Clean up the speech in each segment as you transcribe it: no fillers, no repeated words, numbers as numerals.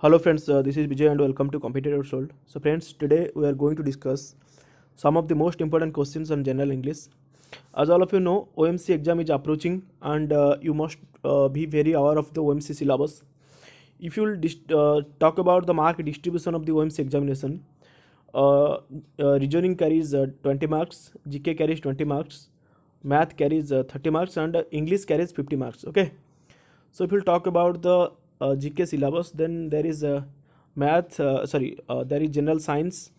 Hello friends, this is Vijay and welcome to Competitor Sold. So friends, today we are going to discuss some of the most important questions on general English. As all of you know, OMC exam is approaching and you must be very aware of the OMC syllabus. If you will talk about the mark distribution of the OMC examination, reasoning carries 20 marks, GK carries 20 marks, math carries 30 marks and English carries 50 marks. Okay. So if we'll talk about the GK syllabus, then there is math, there is general science,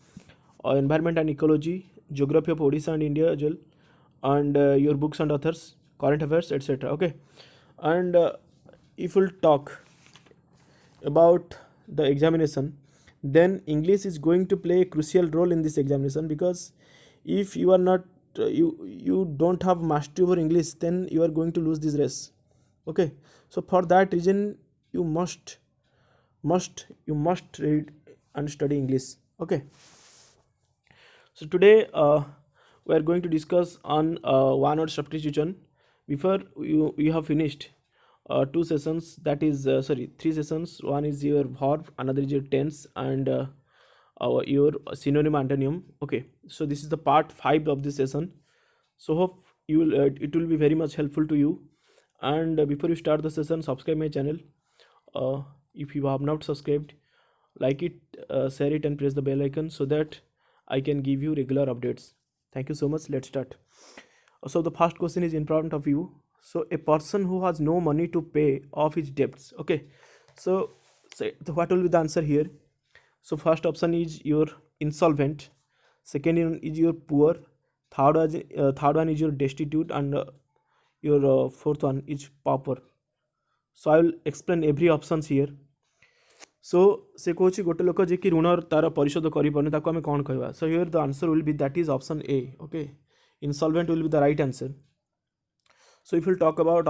environment and ecology, geography of Odisha and India as well, and your books and authors, current affairs, etc. Okay, and if we'll talk about the examination, then English is going to play a crucial role in this examination because if you are not you don't have mastery over English, then you are going to lose this race. Okay, so for that reason you must read and study English. Okay, so today we are going to discuss on one word substitution. Before you have finished two sessions, that is three sessions. One is your verb, another is your tense, and your synonym antonym. Okay, so this is the part 5 of this session. So hope you will it will be very much helpful to you. And before you start the session, subscribe my channel. If you have not subscribed, like it, share it and press the bell icon so that I can give you regular updates. Thank you so much. Let's start. So the first question is in front of you. So a person who has no money to pay off his debts. Okay, so what will be the answer here? So first option is your insolvent, second one is your poor, third one is your destitute, and your fourth one is pauper. So I will explain every options here. So से कौन गोटे लोक जे कि ऋण तार परिशोध करें ताको आम कौन कहवा. So here the answer will be that is option A. Okay, insolvent will be the right answer. So if we'll talk about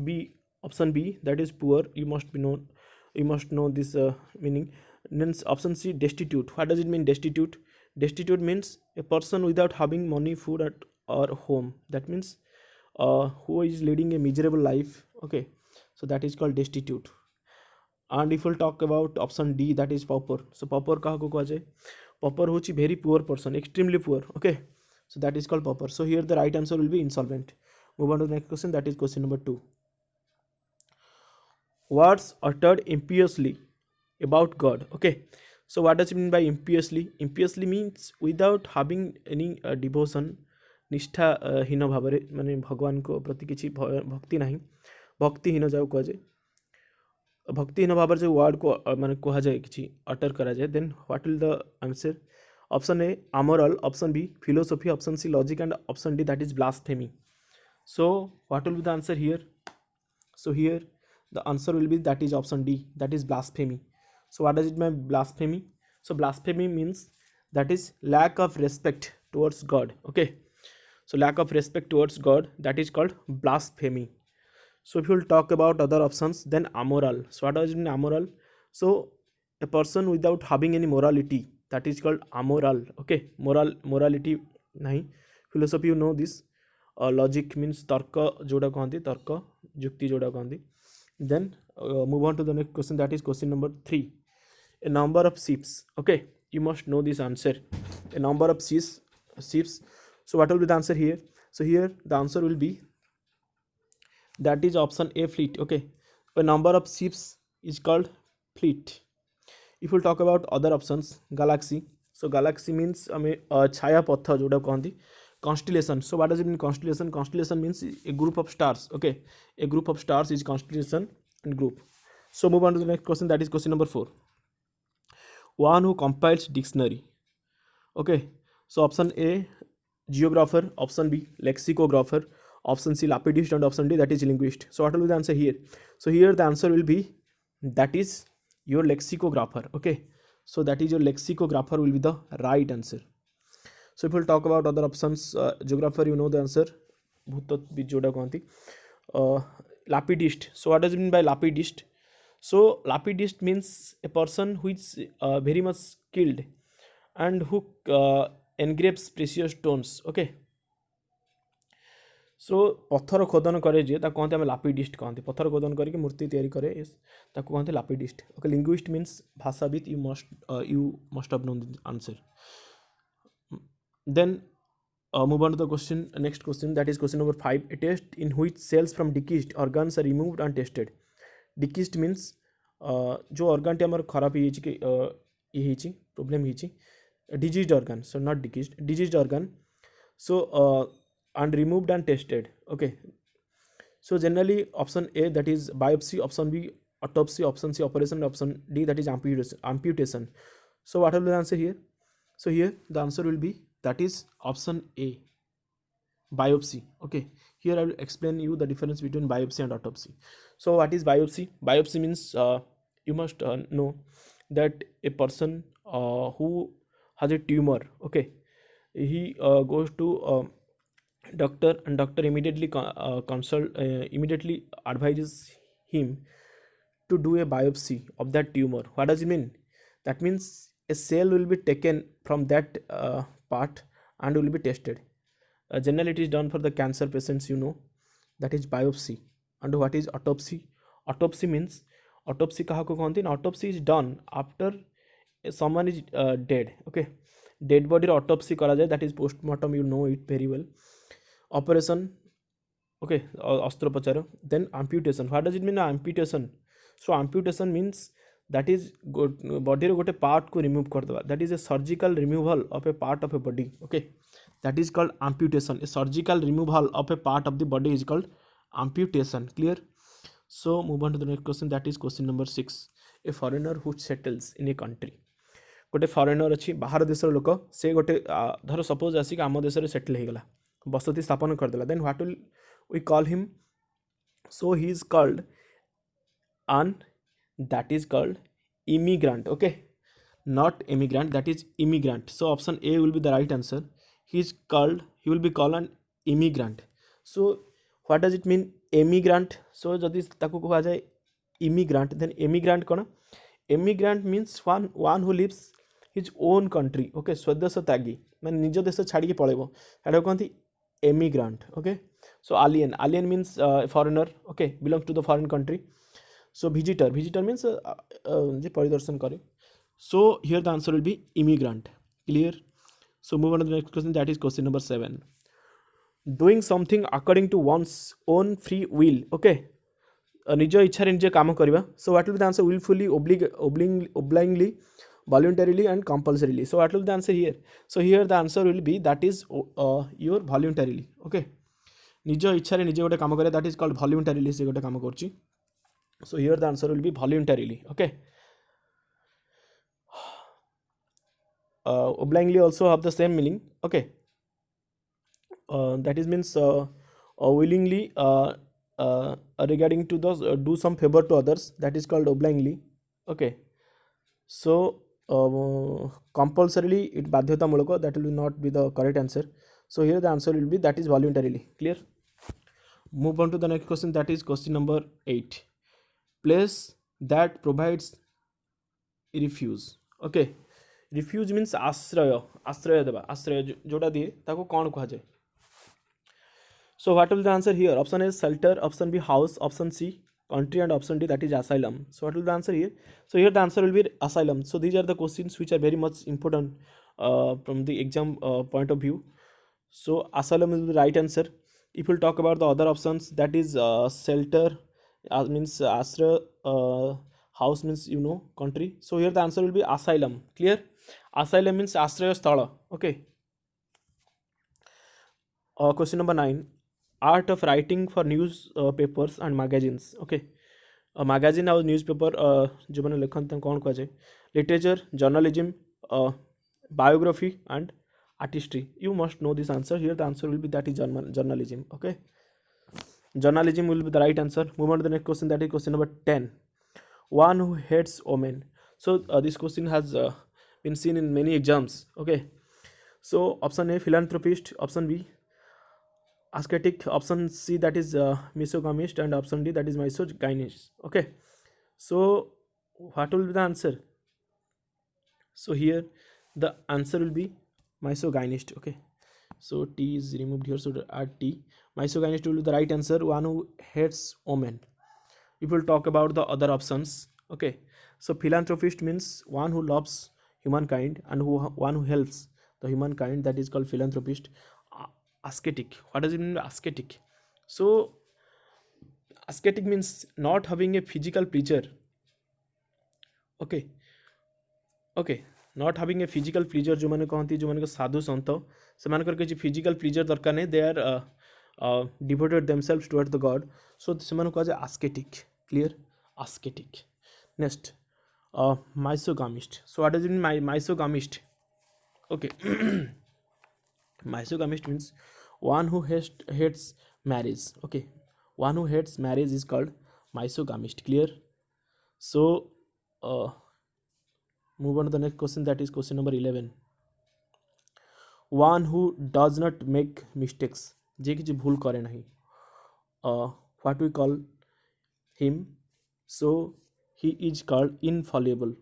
B, option B, that is poor, you must know this meaning. Then option C, destitute. What does it mean, destitute? Destitute means a person without having money, food at or home. That means who is leading a miserable life. Okay, so that is called destitute. And if we'll talk about option D, that is pauper. So pauper kahaku kuhajaye? Pauper hochi very poor person, extremely poor. Okay, so that is called pauper. So here the right answer will be insolvent. Move on to the next question, that is question number 2. Words uttered impiously about God. Okay, so what does it mean by impiously? Impiously means without having any devotion, निष्ठा हीन भाव माने भगवान को प्रति किसी भक्ति नहीं, भक्तिहीन जाऊ कह जाए, भक्तिहीन भाव जो वर्ड को माने कह जाए कि अटर करा जाए, then what will the answer? Option A amoral, option B philosophy, option C logic and option D that is blasphemy. So what will be the answer here? So here the answer will be that is option D, that is blasphemy. So what does it mean, blasphemy? So blasphemy means that is lack of respect towards God. Okay, so lack of respect towards God, that is called blasphemy. So if you will talk about other options, then amoral. So what does it mean, amoral? So a person without having any morality, that is called amoral. Okay, morality nahi. Philosophy, you know this. Logic means tarka जोड़ा कहती, तर्क जुक्ति जोड़ा कहती. Then move on to the next question, that is question number 3. A number of ships. Okay, you must know this answer. A number of ships. So what will be the answer here? So here the answer will be that is option A, fleet. Okay, a number of ships is called fleet. If we talk about other options, galaxy. So galaxy means छाया पथ जोड़ा कहती. Constellation. So what does it mean, constellation? Constellation means a group of stars. Okay, a group of stars is constellation and group. So move on to the next question, that is question number 4. One who compiles dictionary. Okay, so option A, geographer, option B, lexicographer, option C, lapidist, and option D, that is linguist. So what will be the answer here? So here the answer will be that is your lexicographer. Okay, so that is your lexicographer will be the right answer. So if we'll talk about other options, geographer, you know the answer, bhutotvid joda kahanti. Lapidist. So what does it mean by lapidist? So lapidist means a person who is very much skilled and who engraves precious stones. Okay, सो पत्थर खोदन करे जे ताको कहते आम लापिडिस्ट कहते पत्थर खोदन करके मूर्ति तैयारी करे ताको कहते लापिडिस्ट ओके लिंग्विस्ट मीन्स भाषाविद you must have known the answer then move on to the question next question that is question number 5 a test in which cells from decreased organs are removed and tested decreased means जो organ T हमर खराब ही कि ये ही problem he diseased organ so not decreased diseased organ so and removed and tested okay so generally option A that is biopsy option B autopsy option C operation option D that is amputation so what will be the answer here so here the answer will be that is option A biopsy okay here I will explain you the difference between biopsy and autopsy so what is biopsy means you must know that a person who has a tumor okay he goes to doctor and doctor immediately immediately advises him to do a biopsy of that tumor what does it mean that means a cell will be taken from that part and will be tested generally it is done for the cancer patients you know that is biopsy and what is autopsy autopsy means autopsy kaha ko कहते हैं autopsy is done after someone is dead okay dead body autopsy करा जाए that is postmortem you know it very well operation okay अस्त्रोपचार then amputation what does it mean amputation so amputation means that is body रो गोटे part को remove कर देवा that is a surgical removal of a part of a body okay that is called amputation a surgical removal of a part of the body is called amputation clear so move on to the next question that is question number 6 a foreigner who settles in a country गोटे foreigner अच्छी बाहर देशर लोक से गोटे धर suppose आसिक आम देश सेटल हो गला बसति स्थापन करदेला then what will we call him so he is called and that is called immigrant okay not immigrant that is immigrant so option A will be the right answer he will be called an immigrant so what does it mean immigrant so जदि ताको कहा जाए immigrant then immigrant कौन immigrant means one who lives his own country okay स्वदेश त्यागी मैंने निज देश छाड़ी पलैब हेटा कहते immigrant okay so alien means foreigner okay belongs to the foreign country so visitor means जे परिदर्शन करे so here the answer will be immigrant clear so move on to the next question that is question number 7 doing something according to one's own free will okay निज इच्छा निजे काम करवा so what will be the answer willfully obligingly voluntarily and compulsorily so what will be the answer here so here the answer will be that is your voluntarily okay निज इच्छा निजे गोटे काम करे that is called voluntarily से गोटे काम करछि so here the answer will be voluntarily okay obligingly also have the same meaning okay that is means willingly regarding to those do some favor to others that is called obligingly okay so compulsorily it बाध्यतामूलक that will not be the correct answer so here the answer will be that is voluntarily clear move on to the next question that is question number 8 place that provides refuge okay refuge means आश्रय देवा आश्रय जोटा दिए ताको कौन कहा जाए so what will be the answer here option A shelter option B house option C country and option D that is asylum so what will be the answer here so here the answer will be asylum so these are the questions which are very much important from the exam point of view so asylum is the right answer if we'll talk about the other options that is shelter means ashray house means you know country so here the answer will be asylum clear asylum means ashraya sthala okay question number 9 art of writing for news papers and magazines okay magazine और newspaper जो मैंने लिखन कौन कहा जाए literature journalism biography and artistry you must know this answer here the answer will be that is journalism okay journalism will be the right answer move on to the next question that is question number 10 one who hates women so this question has been seen in many exams okay so option A philanthropist option B ascetic option C that is misogynist and option D that is misogynist okay so what will be the answer so here the answer will be misogynist okay So T is removed here, so add T. Misogynist will be the right answer, one who hates women. If we'll talk about the other options, okay, so philanthropist means one who loves humankind and one who helps the humankind, that is called philanthropist. Ascetic, what does it mean by ascetic? So ascetic means not having a physical pleasure, okay, okay, not having a physical pleaser जो मैंने कहती जो मैंने साधु सन्त से किसी physical pleasure दरकार नहीं, they are devoted themselves toward the God, so say कहुए ascetic, clear, ascetic. Next misogamist. So what does it mean misogamist? Okay, misogamist means one who hates marriage, okay, one who hates marriage is called misogamist, clear. So move on to the next question, that is question number 11. One who does not make mistakes, जे किसी भूल करे नहीं, what we call him, so he is called infallible,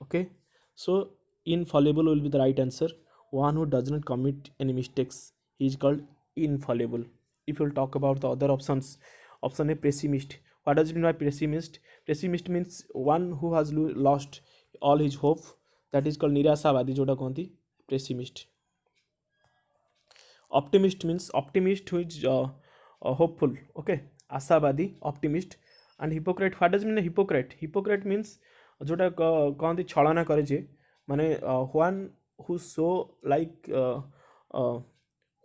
okay. So infallible will be the right answer. One who does not commit any mistakes, he is called infallible. If you'll talk about the other options, option A, pessimist. What does it mean by pessimist? Pessimist means one who has lost all his hope, that is called nirashavadi, जोटा कहती pessimist. Optimist means optimist who is hopeful, okay, आशावादी, optimist. And hypocrite, what does it mean hypocrite? Hypocrite means जोटा कहती छलना करे जे, माने one who so like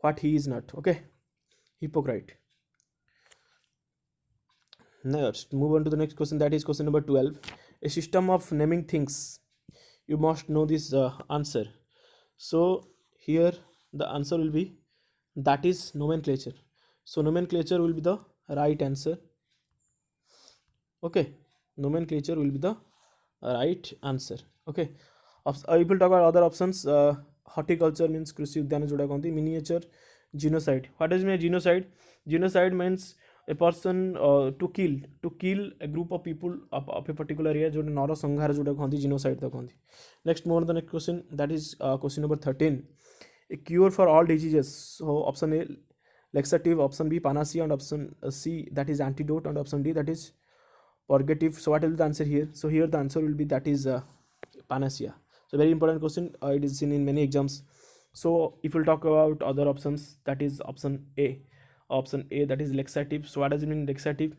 what he is not, okay, hypocrite. Next, move on to the next question, that is question number 12. A system of naming things, you must know this answer. So here the answer will be, that is nomenclature. So nomenclature will be the right answer, okay, nomenclature will be the right answer, okay. I will talk about other options. Horticulture means कृषि उद्यान जोड़ा कहती. Miniature, genocide. What does it mean genocide? Genocide means a person to kill a group of people of a particular area, जो नर संहार जोड़ा कहती genocide तो कहती. Next, move on to the next question, that is question number 13. A cure for all diseases. So option A, laxative, option B, panacea, and option C, that is antidote, and option D, that is purgative. So what will be the answer here? So here the answer will be, that is panacea. So very important question, it is seen in many exams. So if we'll talk about other options, that is option A, that is laxative. So what does it mean laxative?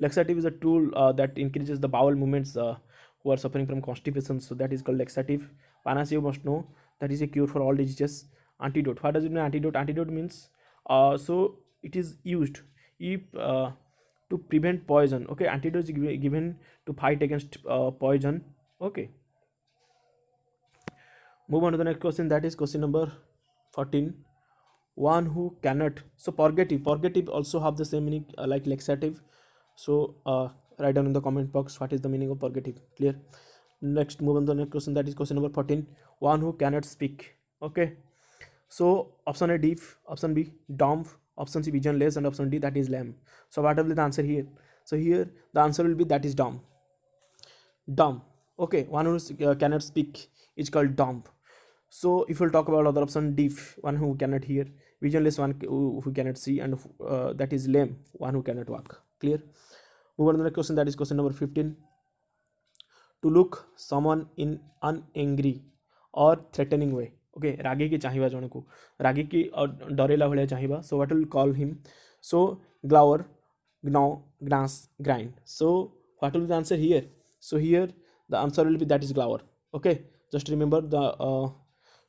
Laxative is a tool that increases the bowel movements who are suffering from constipation, so that is called laxative. Panacea, you must know, that is a cure for all diseases. Antidote, what does it mean antidote? Antidote means so it is used if to prevent poison, okay. Antidote is given to fight against poison, okay. Move on to the next question, that is question number 14. One who cannot. So purgative also have the same meaning like laxative. So write down in the comment box what is the meaning of purgative, clear. Next, move on to the next question, that is question number 14. One who cannot speak, okay. So option A, deaf, option B, dumb, option C, visionless, and option D, that is lame. So what will be the answer here? So here the answer will be, that is dumb, okay. One who cannot speak is called dumb. So if we'll talk about other option, deaf, one who cannot hear, visionless, one who cannot see, and that is lame, one who cannot walk, clear. Move on to the next question, that is question number 15. To look someone in an angry or threatening way, okay, रागी की चाहिए जन को, रागी की और डरेला भाया चाहिए. So what will call him? So glower, gnaw, gnash, grind. So what will be the answer here? So here the answer will be, that is glower, okay. Just remember the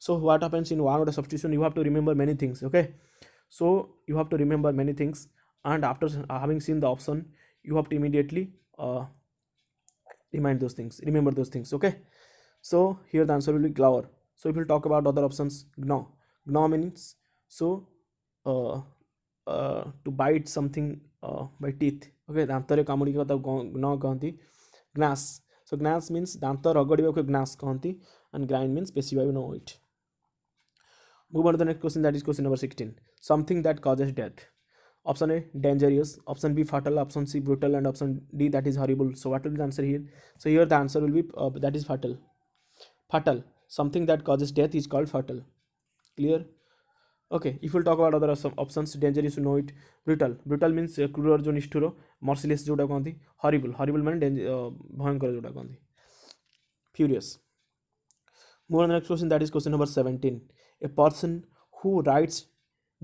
so what happens in one order substitution, you have to remember many things, okay. So you have to remember many things, and after having seen the option, you have to immediately remember those things, okay. So here the answer will be glower. So if we'll talk about other options, gnaw means so to bite something by teeth, okay. दांतरे कामुड़ी का gnaw कहती. Gnash, so gnash means दांत रगड़िबा को gnash कहती, and grind means पेशिबा, you know it. Move on to the next question, that is question number 16. Something that causes death. Option A, dangerous, option B, fatal, option C, brutal, and option D, that is horrible. So what will be the answer here? So here the answer will be that is fatal. Something that causes death is called fatal, clear. Okay, if we'll talk about other options, dangerous, you know it. Brutal, brutal means cruel जो निष्ठुर. Merciless जोटा कहती. Horrible, horrible माने भयंकर जोटा कहती. Furious. Move on to the next question, that is question number 17. A person who writes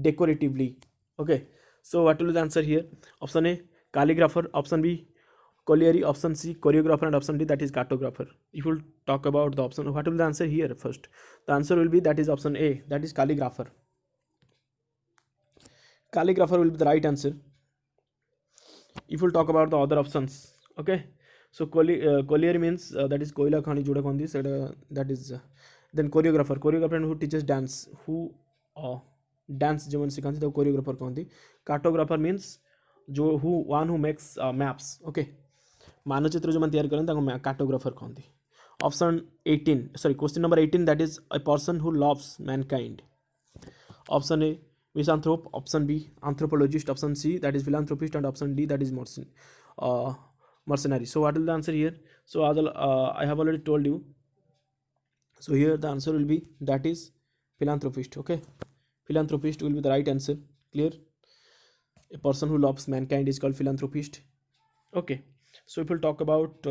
decoratively. Okay, so what will be the answer here? Option A, calligrapher. Option B, colliery. Option C, choreographer. And option D, that is cartographer. If we'll talk about the option, what will be the answer here first? The answer will be that is option A, that is calligrapher. Calligrapher will be the right answer. If we'll talk about the other options, okay, so colliery means that is koila khani joda kondi, that is then choreographer who teaches dance, who dance जो सिखाते तो choreographer कहती. Cartographer means जो who makes maps. Okay, मानचित्र जो तैयार करते हैं cartographer कहती. Option 18, sorry, question number 18, that is a person who loves mankind. Option A, misanthrope. Option B, anthropologist. Option C, that is philanthropist. And option D, that is mercenary. So what is the answer here? So I have already told you. So here the answer will be that is philanthropist. Okay, philanthropist will be the right answer. Clear? A person who loves mankind is called philanthropist. Okay, so if we'll talk about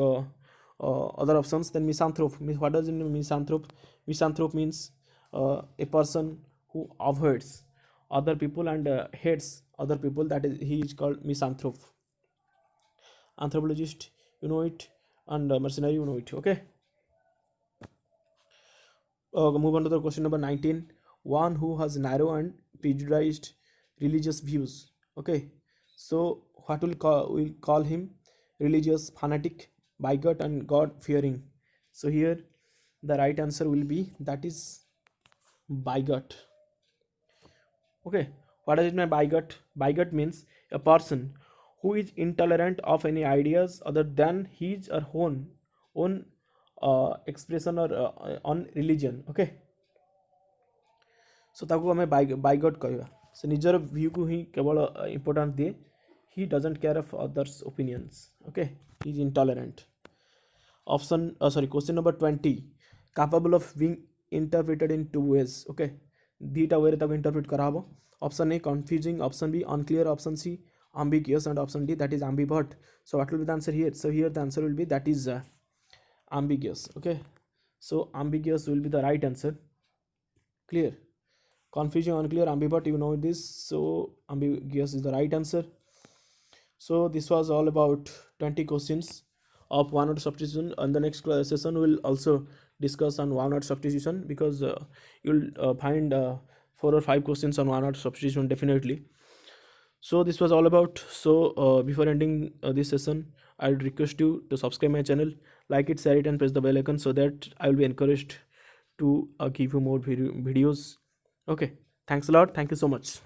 other options, then misanthrope. What does it mean, misanthrope? Misanthrope means a person who avoids other people and hates other people, that is he is called misanthrope. Anthropologist, you know it, and mercenary, you know it. Okay, move on to the question number 19. One who has narrow and prejudiced religious views. Okay, so what we'll call him? Religious fanatic, bigot, and god fearing. So here the right answer will be that is bigot. Okay, what does it mean bigot? Bigot means a person who is intolerant of any ideas other than his or own expression or on religion. Okay, so ताको हमें bigot कहवा. So निजर view को ही केवल important दिए. He doesn't care of others' opinions. Okay, he is intolerant. Question number 20. Capable of being interpreted in two ways. Okay, दुईटा way रे ताको interpret करा हबो. Option A, confusing. Option B, unclear. Option C, ambiguous. And option D, that is ambivert. So what will be the answer here? So here the answer will be that is ambiguous. Okay, so ambiguous will be the right answer. Clear? Confusing, unclear, ambivert, you know this. So ambiguous is the right answer. So this was all about 20 questions of one word substitution. And the next session will also discuss on one word substitution, because you'll find 4 or 5 questions on one word substitution definitely. So this was all about. So before ending this session, I would request you to subscribe my channel, like it, share it, and press the bell icon, so that I will be encouraged to give you more videos. Okay, thanks a lot. Thank you so much.